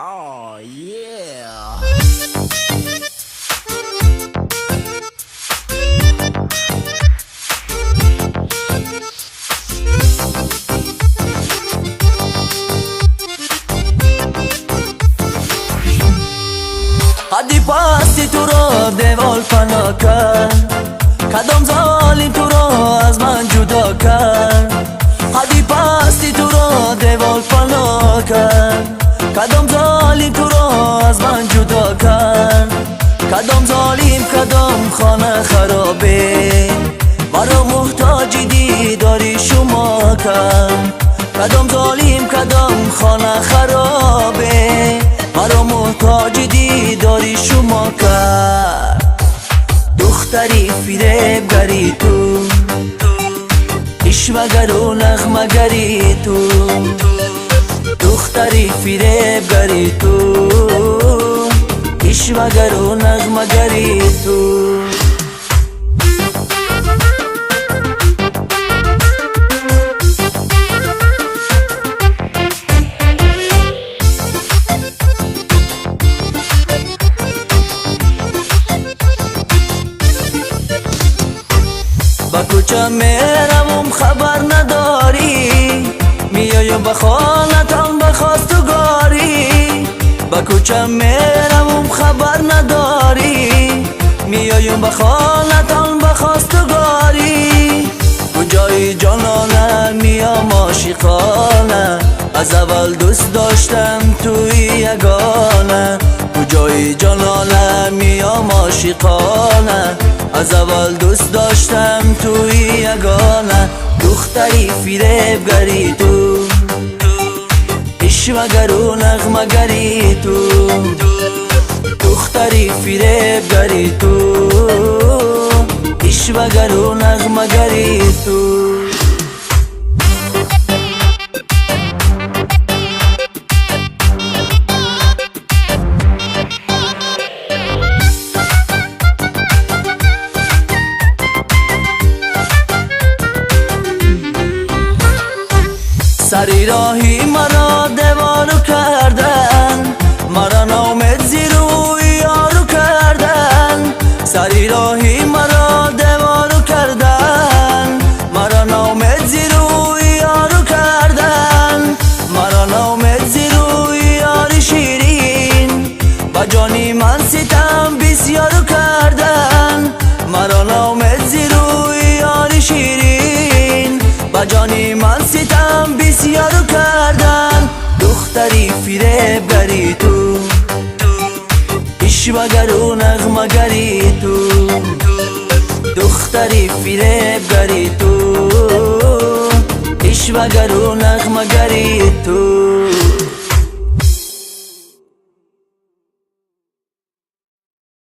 Oh yeah. حدی پاستی تو رو دیوال فنا کرد، کدام ظالم تو رو از من جدا کرد. حدی پاستی تو رو دیوال فنا کرد، کدام ظالم تو رو از من جدا کرد. کدام ظالم کدام خانه خرابه، مرا محتاج دیداری شما کرد. کدام ظالم کدام خانه خرابه، مرا محتاج دیداری شما کرد. دختری فریبگری تو، اشوگر و نغمگری تو. دختری فریبگری تو، اشوگر و نغمگری تو. با کوچه میرم خبر نداری، میایم به خانتان به خواستگاری. با کوچه میرم خبر نداری، میایم به خانتان به خواستگاری. کجای جانانه میام عاشقانه، از اول دوست داشتم توی یگانه. کجای جانانه میام عاشقانه، از اول دوست داشتم توی یگانه. دختری فریبگری تو، اشوگر و نغمگری تو. دختری فریبگری تو، اشوگر و نغمگری تو. سری راهی مرا دیوارو کردن، مرا نامد زیروی یارو کردن. سری راهی مرا دیوارو کردن، مرا نامد زیروی یارو کردن. مرا نامد زیروی یاری شیرین، با جانی من ستم بسیارو کردن. مرا نامد زیروی یاری شیرین، با جانی من ستم بسیارو کردن. دختری فریبگری تو، اشوگر و نغمگری تو. دختری فریبگری تو،